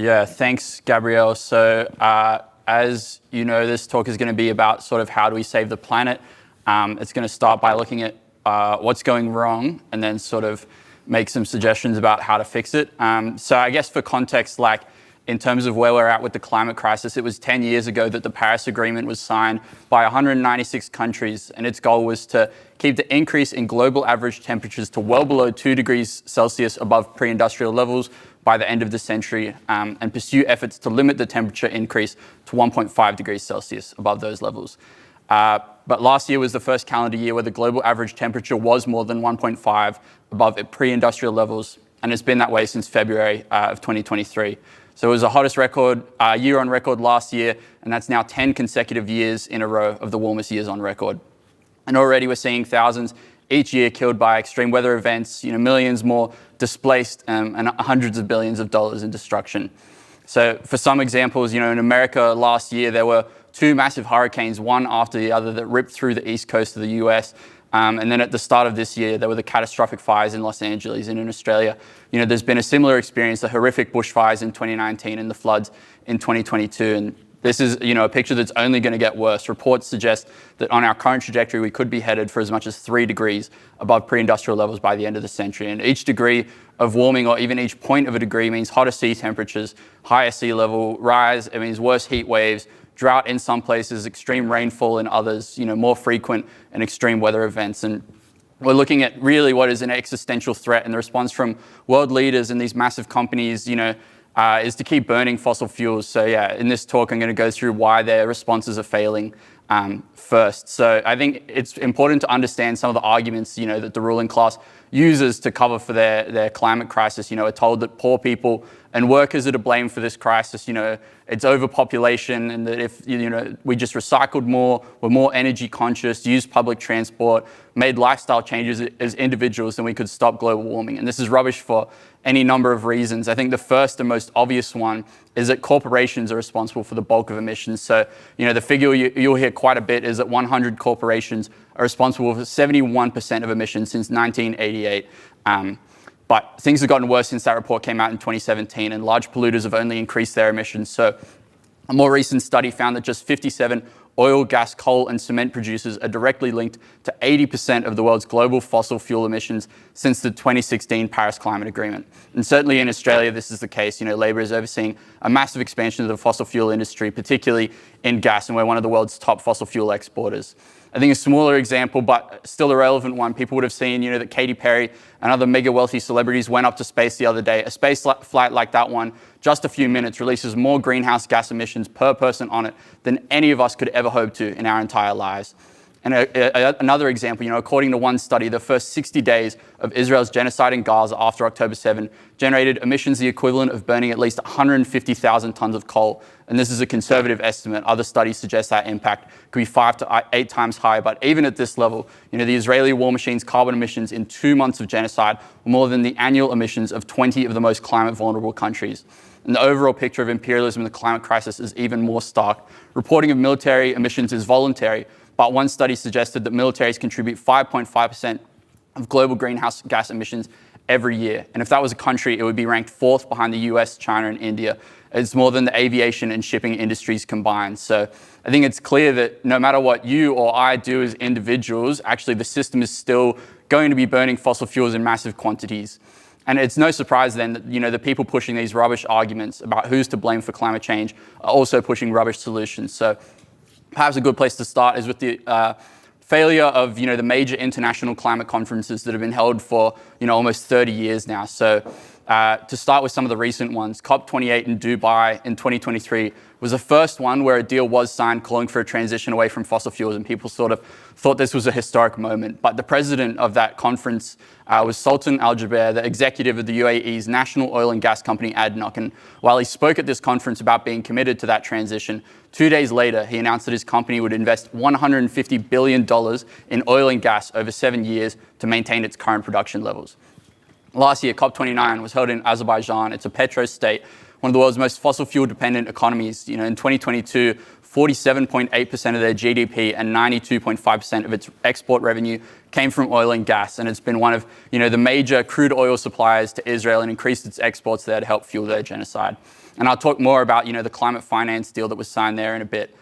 Yeah, thanks, Gabrielle. So as you know, this talk is going to be about sort of how do we save the planet. It's going to start by looking at what's going wrong and then sort of make some suggestions about how to fix it. So I guess for context, like in terms of where we're at with the climate crisis, it was 10 years ago that the Paris Agreement was signed by 196 countries, and its goal was to keep the increase in global average temperatures to well below 2 degrees Celsius above pre-industrial levels by the end of the century, and pursue efforts to limit the temperature increase to 1.5 degrees Celsius above those levels. But last year was the first calendar year where the global average temperature was more than 1.5 above pre-industrial levels, and it's been that way since February of 2023. So it was the hottest record, year on record last year, and that's now 10 consecutive years in a row of the warmest years on record. And already we're seeing thousands each year killed by extreme weather events, millions more displaced, and hundreds of billions of dollars in destruction. So for some examples, in America last year, there were 2 massive hurricanes, one after the other, that ripped through the east coast of the US. And then at the start of this year, there were the catastrophic fires in Los Angeles and in Australia. There's been a similar experience, the horrific bushfires in 2019 and the floods in 2022. And this is, a picture that's only going to get worse. Reports suggest that on our current trajectory, we could be headed for as much as 3 degrees above pre-industrial levels by the end of the century. And each degree of warming, or even each point of a degree, means hotter sea temperatures, higher sea level rise. It means worse heat waves, drought in some places, extreme rainfall in others, more frequent and extreme weather events. And we're looking at really what is an existential threat, and the response from world leaders and these massive companies, is to keep burning fossil fuels. So yeah, in this talk, I'm going to go through why their responses are failing first. So I think it's important to understand some of the arguments, that the ruling class uses to cover for their climate crisis. We're told that poor people and workers are to blame for this crisis. It's overpopulation, and that if we just recycled more, were more energy conscious, used public transport, made lifestyle changes as individuals, then we could stop global warming. And this is rubbish for any number of reasons. I think the first and most obvious one is that corporations are responsible for the bulk of emissions. So, the figure you'll hear quite a bit is that 100 corporations are responsible for 71% of emissions since 1988. But things have gotten worse since that report came out in 2017, and large polluters have only increased their emissions. So a more recent study found that just 57 oil, gas, coal, and cement producers are directly linked to 80% of the world's global fossil fuel emissions since the 2016 Paris Climate Agreement. And certainly in Australia, this is the case. Labor is overseeing a massive expansion of the fossil fuel industry, particularly in gas, and we're one of the world's top fossil fuel exporters. I think a smaller example, but still a relevant one, people would have seen, that Katy Perry and other mega wealthy celebrities went up to space the other day. A space flight like that one, just a few minutes, releases more greenhouse gas emissions per person on it than any of us could ever hope to in our entire lives. And another example, according to one study, the first 60 days of Israel's genocide in Gaza after October 7 generated emissions the equivalent of burning at least 150,000 tons of coal. And this is a conservative estimate. Other studies suggest that impact could be 5 to 8 times higher. But even at this level, the Israeli war machine's carbon emissions in 2 months of genocide were more than the annual emissions of 20 of the most climate vulnerable countries. And the overall picture of imperialism and the climate crisis is even more stark. Reporting of military emissions is voluntary, but one study suggested that militaries contribute 5.5% of global greenhouse gas emissions every year. And if that was a country, it would be ranked 4th behind the US, China, and India. It's more than the aviation and shipping industries combined. So I think it's clear that no matter what you or I do as individuals, actually the system is still going to be burning fossil fuels in massive quantities. And it's no surprise then that, the people pushing these rubbish arguments about who's to blame for climate change are also pushing rubbish solutions. So perhaps a good place to start is with the failure of, the major international climate conferences that have been held for, almost 30 years now. So to start with some of the recent ones, COP28 in Dubai in 2023 was the first one where a deal was signed calling for a transition away from fossil fuels, and people sort of thought this was a historic moment. But the president of that conference was Sultan Al Jaber, the executive of the UAE's national oil and gas company ADNOC. And while he spoke at this conference about being committed to that transition, 2 days later, he announced that his company would invest $150 billion in oil and gas over 7 years to maintain its current production levels. Last year, COP29 was held in Azerbaijan. It's a petro state, one of the world's most fossil fuel dependent economies. In 2022, 47.8% of their GDP and 92.5% of its export revenue came from oil and gas. And it's been one of the major crude oil suppliers to Israel and increased its exports there to help fuel their genocide. And I'll talk more about the climate finance deal that was signed there in a bit.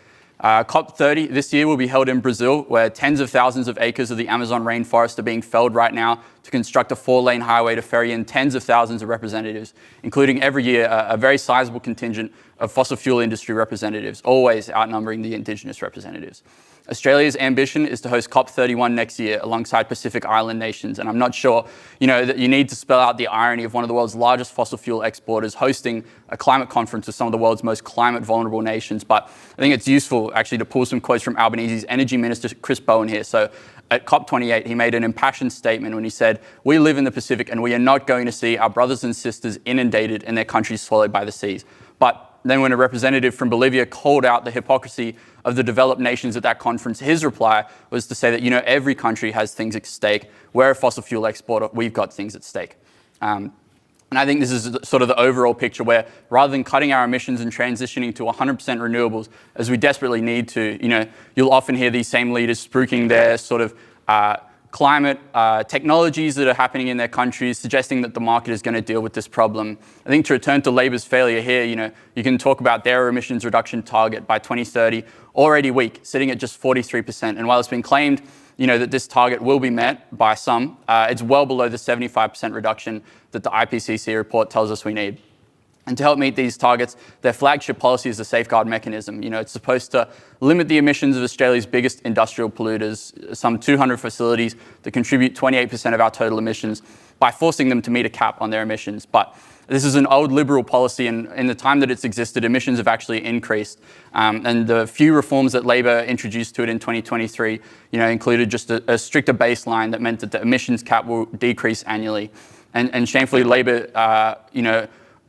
COP30 this year will be held in Brazil, where tens of thousands of acres of the Amazon rainforest are being felled right now to construct a 4-lane highway to ferry in tens of thousands of representatives, including every year a very sizable contingent of fossil fuel industry representatives, always outnumbering the indigenous representatives. Australia's ambition is to host COP31 next year alongside Pacific Island nations, and I'm not sure that you need to spell out the irony of one of the world's largest fossil fuel exporters hosting a climate conference with some of the world's most climate vulnerable nations, but I think it's useful actually to pull some quotes from Albanese's Energy Minister Chris Bowen here. So at COP28, he made an impassioned statement when he said, "We live in the Pacific and we are not going to see our brothers and sisters inundated and their countries swallowed by the seas." But then when a representative from Bolivia called out the hypocrisy of the developed nations at that conference, his reply was to say that, every country has things at stake. We're a fossil fuel exporter. We've got things at stake. And I think this is sort of the overall picture where rather than cutting our emissions and transitioning to 100% renewables, as we desperately need to, you'll often hear these same leaders spruiking their sort of climate technologies that are happening in their countries, suggesting that the market is going to deal with this problem. I think to return to Labor's failure here, you can talk about their emissions reduction target by 2030, already weak, sitting at just 43%. And while it's been claimed, that this target will be met by some, it's well below the 75% reduction that the IPCC report tells us we need. And to help meet these targets, their flagship policy is the safeguard mechanism. It's supposed to limit the emissions of Australia's biggest industrial polluters, some 200 facilities that contribute 28% of our total emissions, by forcing them to meet a cap on their emissions. But this is an old Liberal policy, and in the time that it's existed, emissions have actually increased. And the few reforms that Labor introduced to it in 2023, included just a stricter baseline that meant that the emissions cap will decrease annually. And shamefully, Labor,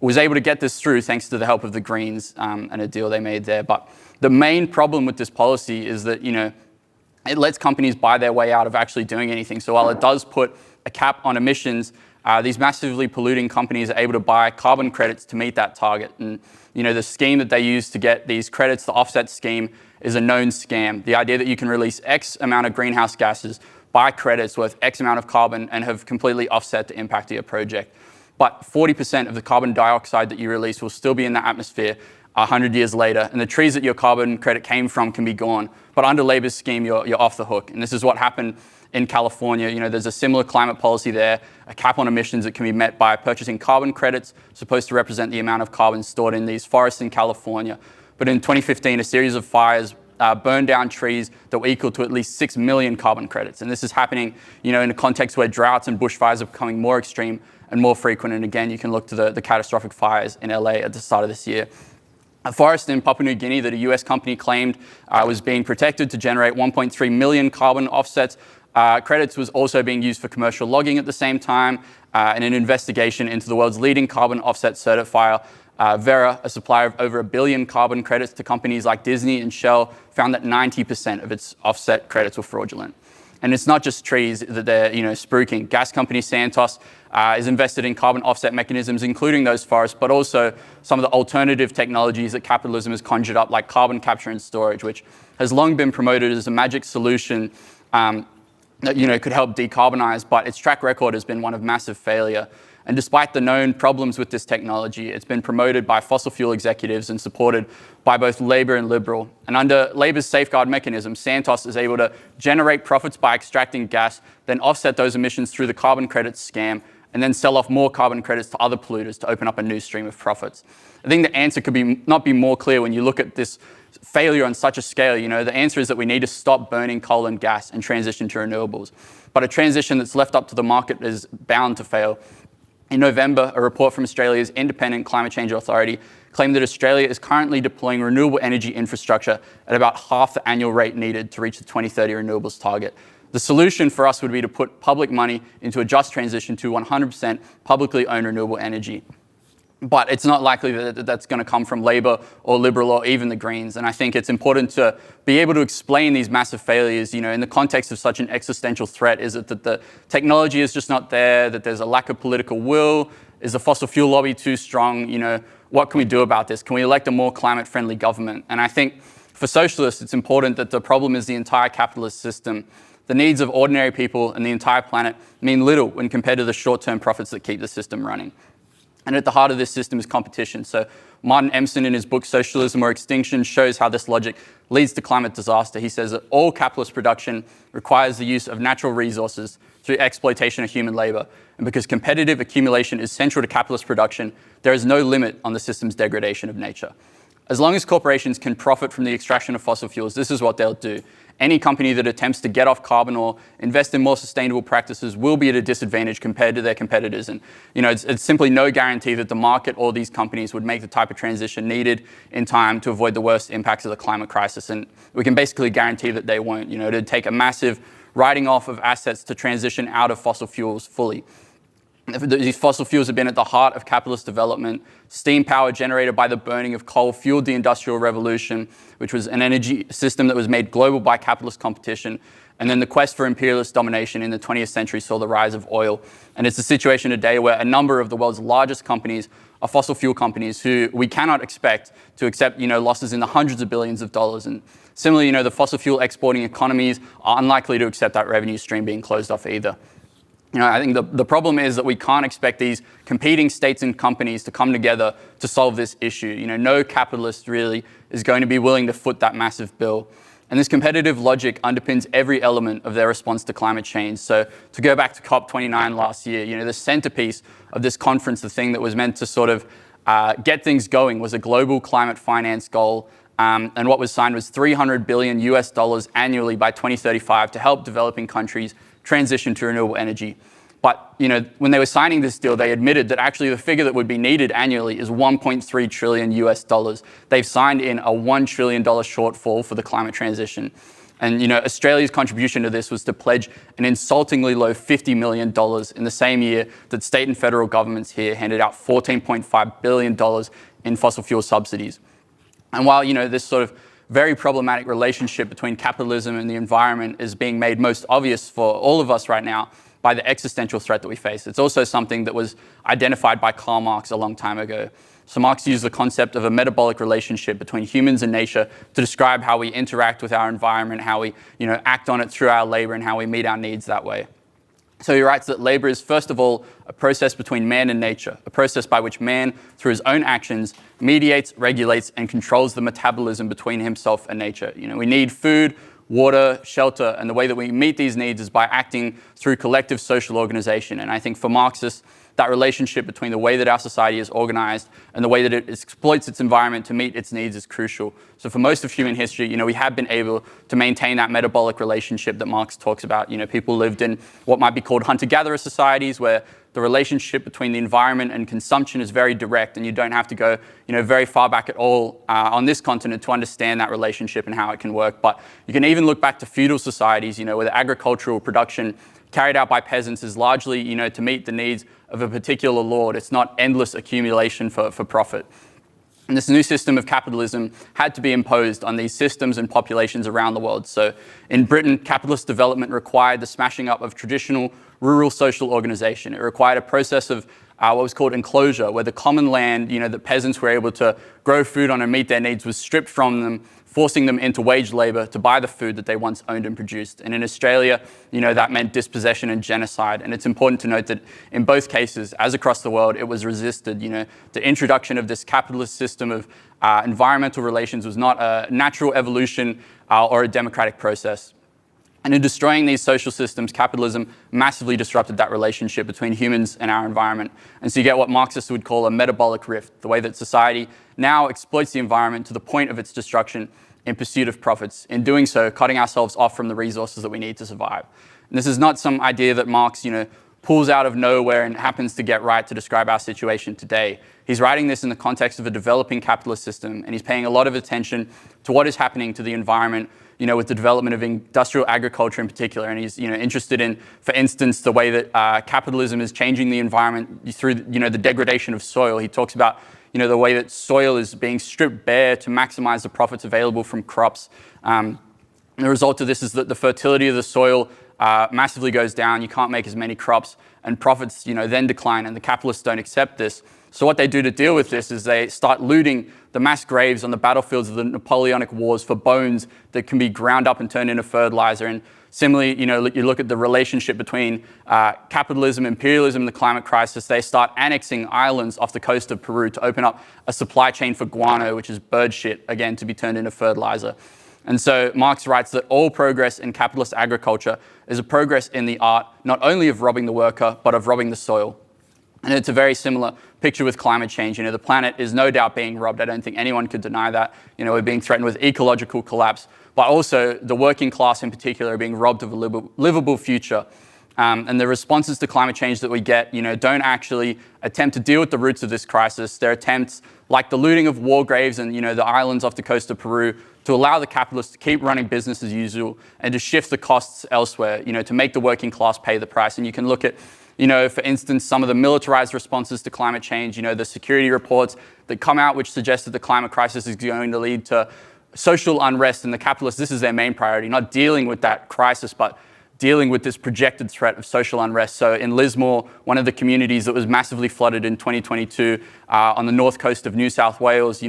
was able to get this through thanks to the help of the Greens and a deal they made there. But the main problem with this policy is that, it lets companies buy their way out of actually doing anything. So while it does put a cap on emissions, these massively polluting companies are able to buy carbon credits to meet that target. And, the scheme that they use to get these credits, the offset scheme, is a known scam. The idea that you can release X amount of greenhouse gases, buy credits worth X amount of carbon, and have completely offset the impact of your project. But 40% of the carbon dioxide that you release will still be in the atmosphere 100 years later, and the trees that your carbon credit came from can be gone. But under Labor's scheme, you're off the hook. And this is what happened in California. There's a similar climate policy there, a cap on emissions that can be met by purchasing carbon credits, supposed to represent the amount of carbon stored in these forests in California. But in 2015, a series of fires burned down trees that were equal to at least 6 million carbon credits. And this is happening, in a context where droughts and bushfires are becoming more extreme and more frequent. And again, you can look to the catastrophic fires in LA at the start of this year. A forest in Papua New Guinea that a US company claimed was being protected to generate 1.3 million carbon offsets. Credits was also being used for commercial logging at the same time, and an investigation into the world's leading carbon offset certifier, Vera, a supplier of over 1 billion carbon credits to companies like Disney and Shell, found that 90% of its offset credits were fraudulent. And it's not just trees that they're spruiking. Gas company Santos is invested in carbon offset mechanisms, including those forests, but also some of the alternative technologies that capitalism has conjured up, like carbon capture and storage, which has long been promoted as a magic solution that could help decarbonize, but its track record has been one of massive failure. And despite the known problems with this technology, it's been promoted by fossil fuel executives and supported by both Labor and Liberal. And under Labor's safeguard mechanism, Santos is able to generate profits by extracting gas, then offset those emissions through the carbon credits scam, and then sell off more carbon credits to other polluters to open up a new stream of profits. I think the answer could not be more clear when you look at this failure on such a scale. The answer is that we need to stop burning coal and gas and transition to renewables. But a transition that's left up to the market is bound to fail. In November, a report from Australia's Independent Climate Change Authority claimed that Australia is currently deploying renewable energy infrastructure at about half the annual rate needed to reach the 2030 renewables target. The solution for us would be to put public money into a just transition to 100% publicly owned renewable energy. But it's not likely that that's going to come from Labor or Liberal or even the Greens. And I think it's important to be able to explain these massive failures, in the context of such an existential threat. Is it that the technology is just not there, that there's a lack of political will? Is the fossil fuel lobby too strong? What can we do about this? Can we elect a more climate-friendly government? And I think For socialists, it's important that the problem is the entire capitalist system. The needs of ordinary people and the entire planet mean little when compared to the short-term profits that keep the system running. And at the heart of this system is competition. So Martin Empson, in his book Socialism or Extinction, shows how this logic leads to climate disaster. He says that all capitalist production requires the use of natural resources through exploitation of human labor. And because competitive accumulation is central to capitalist production, there is no limit on the system's degradation of nature. As long as corporations can profit from the extraction of fossil fuels, this is what they'll do. Any company that attempts to get off carbon or invest in more sustainable practices will be at a disadvantage compared to their competitors. And it's simply no guarantee that the market or these companies would make the type of transition needed in time to avoid the worst impacts of the climate crisis. And we can basically guarantee that they won't. It'd take a massive writing off of assets to transition out of fossil fuels fully. These fossil fuels have been at the heart of capitalist development. Steam power generated by the burning of coal fueled the Industrial Revolution, which was an energy system that was made global by capitalist competition. And then the quest for imperialist domination in the 20th century saw the rise of oil. And it's a situation today where a number of the world's largest companies are fossil fuel companies who we cannot expect to accept losses in the hundreds of billions of dollars. And similarly, the fossil fuel exporting economies are unlikely to accept that revenue stream being closed off either. I think the problem is that we can't expect these competing states and companies to come together to solve this issue. No capitalist really is going to be willing to foot that massive bill. And this competitive logic underpins every element of their response to climate change. So to go back to COP29 last year, the centerpiece of this conference, the thing that was meant to sort of get things going, was a global climate finance goal. And what was signed was $300 billion annually by 2035 to help developing countries transition to renewable energy. But when they were signing this deal, they admitted that actually the figure that would be needed annually is $1.3 trillion. They've signed in a $1 trillion shortfall for the climate transition. And Australia's contribution to this was to pledge an insultingly low $50 million in the same year that state and federal governments here handed out $14.5 billion in fossil fuel subsidies. And while this sort of very problematic relationship between capitalism and the environment is being made most obvious for all of us right now by the existential threat that we face, it's also something that was identified by Karl Marx a long time ago. So Marx used the concept of a metabolic relationship between humans and nature to describe how we interact with our environment, how we act on it through our labor, and how we meet our needs that way. So he writes that labor is, first of all, a process between man and nature, a process by which man, through his own actions, mediates, regulates, and controls the metabolism between himself and nature. We need food, water, shelter, and the way that we meet these needs is by acting through collective social organization. And I think for Marxists, that relationship between the way that our society is organized and the way that it exploits its environment to meet its needs is crucial. So for most of human history, we have been able to maintain that metabolic relationship that Marx talks about. People lived in what might be called hunter-gatherer societies, where the relationship between the environment and consumption is very direct, and you don't have to go very far back at all on this continent to understand that relationship and how it can work. But you can even look back to feudal societies, where the agricultural production carried out by peasants is largely, to meet the needs of a particular lord. It's not endless accumulation for profit. And this new system of capitalism had to be imposed on these systems and populations around the world. So in Britain, capitalist development required the smashing up of traditional rural social organization. It required a process of what was called enclosure, where the common land, that peasants were able to grow food on and meet their needs was stripped from them, forcing them into wage labor to buy the food that they once owned and produced. And in Australia, that meant dispossession and genocide. And it's important to note that in both cases, as across the world, it was resisted. The introduction of this capitalist system of environmental relations was not a natural evolution or a democratic process. And in destroying these social systems, capitalism massively disrupted that relationship between humans and our environment. And so you get what Marxists would call a metabolic rift, the way that society now exploits the environment to the point of its destruction in pursuit of profits. In doing so, cutting ourselves off from the resources that we need to survive. And this is not some idea that Marx, pulls out of nowhere and happens to get right to describe our situation today. He's writing this in the context of a developing capitalist system, and he's paying a lot of attention to what is happening to the environment, with the development of industrial agriculture in particular. And he's, interested in, for instance, the way that capitalism is changing the environment through, the degradation of soil. He talks about, the way that soil is being stripped bare to maximize the profits available from crops. And the result of this is that the fertility of the soil massively goes down. You can't make as many crops, and profits, then decline, and the capitalists don't accept this. So what they do to deal with this is they start looting the mass graves on the battlefields of the Napoleonic Wars for bones that can be ground up and turned into fertilizer. And similarly, you look at the relationship between capitalism, imperialism, and the climate crisis. They start annexing islands off the coast of Peru to open up a supply chain for guano, which is bird shit, again, to be turned into fertilizer. And so Marx writes that all progress in capitalist agriculture is a progress in the art, not only of robbing the worker, but of robbing the soil. And it's a very similar picture with climate change. The planet is no doubt being robbed. I don't think anyone could deny that. We're being threatened with ecological collapse, but also the working class in particular are being robbed of a livable future. And the responses to climate change that we get, don't actually attempt to deal with the roots of this crisis. They're attempts like the looting of war graves and, the islands off the coast of Peru to allow the capitalists to keep running business as usual and to shift the costs elsewhere, to make the working class pay the price. And you can look at, for instance, some of the militarized responses to climate change, the security reports that come out which suggest that the climate crisis is going to lead to social unrest, and the capitalists, this is their main priority, not dealing with that crisis, but dealing with this projected threat of social unrest. So in Lismore, one of the communities that was massively flooded in 2022 on the north coast of New South Wales,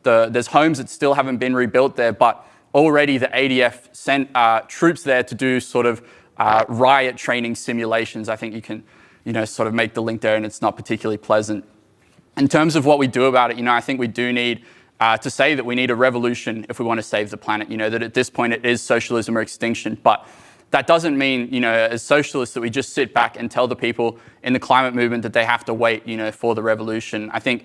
there's homes that still haven't been rebuilt there, but already the ADF sent troops there to do sort of riot training simulations. I think you can, sort of make the link there, and it's not particularly pleasant. In terms of what we do about it, I think we do need to say that we need a revolution if we want to save the planet, that at this point it is socialism or extinction. But that doesn't mean, as socialists, that we just sit back and tell the people in the climate movement that they have to wait, for the revolution. I think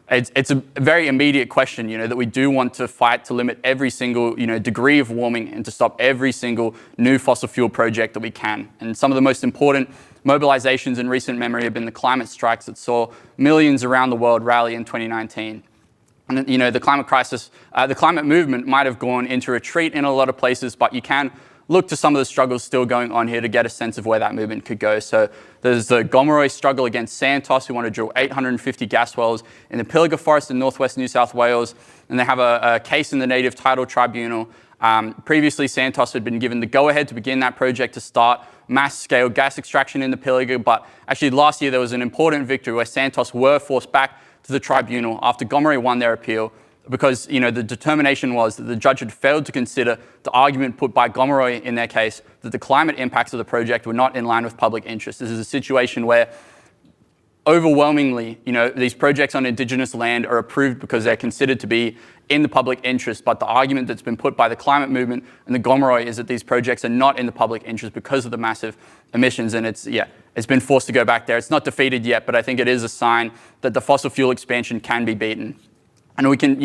it's a very immediate question, that we do want to fight to limit every single, degree of warming and to stop every single new fossil fuel project that we can. And some of the most important mobilizations in recent memory have been the climate strikes that saw millions around the world rally in 2019. And, the climate crisis, the climate movement might have gone into retreat in a lot of places, but you can look to some of the struggles still going on here to get a sense of where that movement could go. So there's the Gomeroi struggle against Santos, who want to drill 850 gas wells in the Pilliga Forest in northwest New South Wales, and they have a case in the Native Title Tribunal. Previously, Santos had been given the go-ahead to begin that project to start mass-scale gas extraction in the Pilliga, but actually last year there was an important victory where Santos were forced back to the tribunal after Gomeroi won their appeal, because the determination was that the judge had failed to consider the argument put by Gomeroi in their case that the climate impacts of the project were not in line with public interest. This is a situation where overwhelmingly, these projects on Indigenous land are approved because they're considered to be in the public interest, but the argument that's been put by the climate movement and the Gomeroi is that these projects are not in the public interest because of the massive emissions, and it's been forced to go back there. It's not defeated yet, but I think it is a sign that the fossil fuel expansion can be beaten. And we can,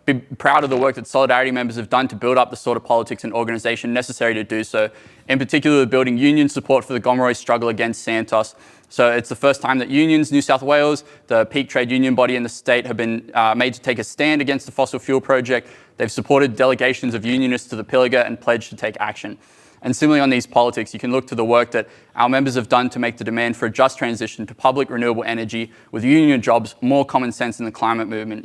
be proud of the work that Solidarity members have done to build up the sort of politics and organisation necessary to do so, in particular building union support for the Gomeroi struggle against Santos. So it's the first time that unions, New South Wales, the peak trade union body in the state, have been made to take a stand against the fossil fuel project. They've supported delegations of unionists to the Pilliga and pledged to take action. And similarly on these politics, you can look to the work that our members have done to make the demand for a just transition to public renewable energy with union jobs more common sense in the climate movement.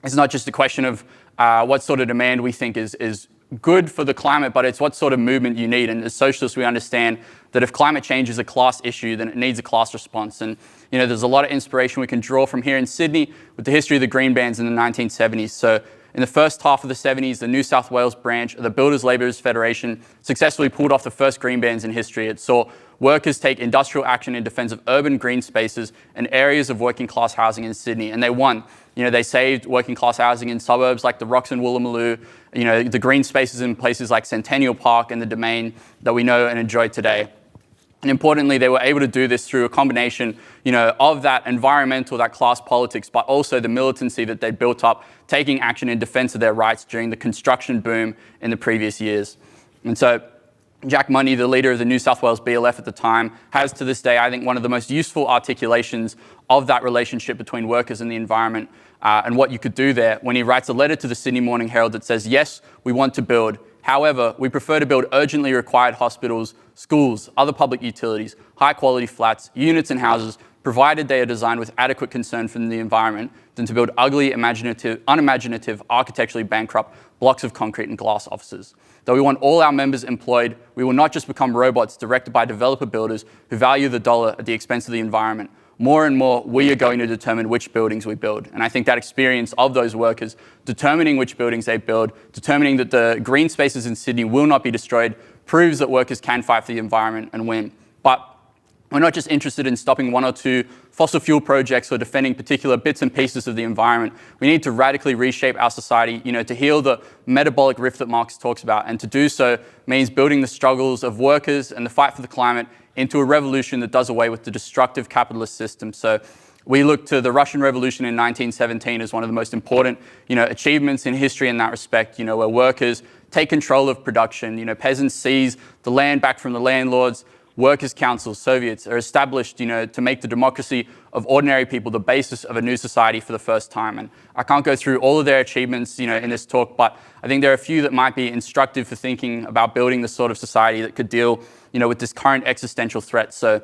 It's not just a question of what sort of demand we think is good for the climate, but it's what sort of movement you need. And as socialists, we understand that if climate change is a class issue, then it needs a class response. And there's a lot of inspiration we can draw from here in Sydney with the history of the green bans in the 1970s. So in the first half of the 70s, the New South Wales branch of the Builders Labourers Federation successfully pulled off the first green bans in history. It saw workers take industrial action in defence of urban green spaces and areas of working class housing in Sydney, and they won. They saved working class housing in suburbs like the Rocks and Woolloomooloo, the green spaces in places like Centennial Park and the Domain that we know and enjoy today. And importantly, they were able to do this through a combination, of that environmental, that class politics, but also the militancy that they built up, taking action in defence of their rights during the construction boom in the previous years. And so Jack Mundy, the leader of the New South Wales BLF at the time, has to this day, I think, one of the most useful articulations of that relationship between workers and the environment and what you could do there when he writes a letter to the Sydney Morning Herald that says, yes, we want to build. However, we prefer to build urgently required hospitals, schools, other public utilities, high-quality flats, units and houses, provided they are designed with adequate concern for the environment, than to build ugly, unimaginative, architecturally bankrupt blocks of concrete and glass offices. Though we want all our members employed, we will not just become robots directed by developer builders who value the dollar at the expense of the environment. more and more we are going to determine which buildings we build. And I think that experience of those workers determining which buildings they build, determining that the green spaces in Sydney will not be destroyed, proves that workers can fight for the environment and win. But we're not just interested in stopping one or two fossil fuel projects or defending particular bits and pieces of the environment. We need to radically reshape our society, to heal the metabolic rift that Marx talks about. And to do so means building the struggles of workers and the fight for the climate into a revolution that does away with the destructive capitalist system. So we look to the Russian Revolution in 1917 as one of the most important, achievements in history in that respect, where workers take control of production, peasants seize the land back from the landlords, workers' councils, Soviets are established, to make the democracy of ordinary people the basis of a new society for the first time. And I can't go through all of their achievements, in this talk, but I think there are a few that might be instructive for thinking about building the sort of society that could deal, with this current existential threat. So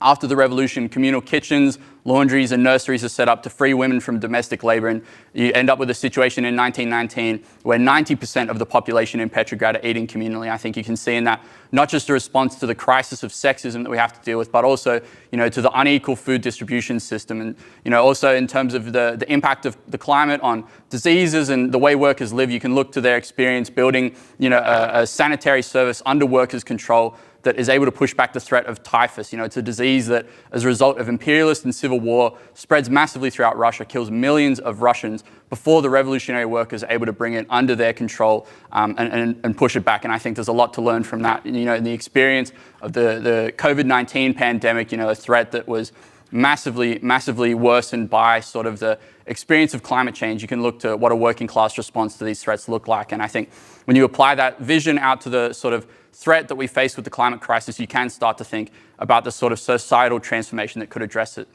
after the revolution, communal kitchens, laundries and nurseries are set up to free women from domestic labor, and you end up with a situation in 1919 where 90% of the population in Petrograd are eating communally. I think you can see in that not just a response to the crisis of sexism that we have to deal with, but also, to the unequal food distribution system, and, also in terms of the impact of the climate on diseases and the way workers live. You can look to their experience building, a sanitary service under workers' control that is able to push back the threat of typhus. It's a disease that, as a result of imperialist and civil war, spreads massively throughout Russia, kills millions of Russians before the revolutionary workers are able to bring it under their control and push it back. And I think there's a lot to learn from that. In the experience of the COVID-19 pandemic, a threat that was massively worsened by sort of the experience of climate change, you can look to what a working class response to these threats look like. And I think when you apply that vision out to the sort of threat that we face with the climate crisis, you can start to think about the sort of societal transformation that could address it.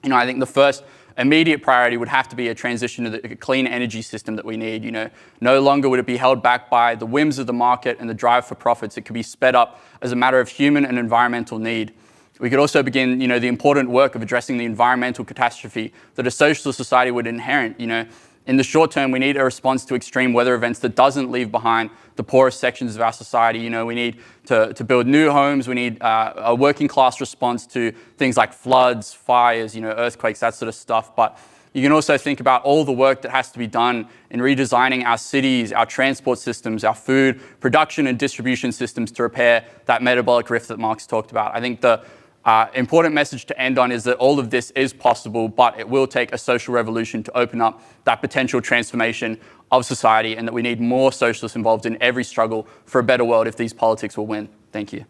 I think the first immediate priority would have to be a transition to the clean energy system that we need. No longer would it be held back by the whims of the market and the drive for profits. It could be sped up as a matter of human and environmental need. We could also begin, the important work of addressing the environmental catastrophe that a socialist society would inherit. In the short term, we need a response to extreme weather events that doesn't leave behind the poorest sections of our society. We need to build new homes. We need a working class response to things like floods, fires, earthquakes, that sort of stuff. But you can also think about all the work that has to be done in redesigning our cities, our transport systems, our food production and distribution systems to repair that metabolic rift that Marx talked about. I think the important message to end on is that all of this is possible, but it will take a social revolution to open up that potential transformation of society, and that we need more socialists involved in every struggle for a better world if these politics will win. Thank you.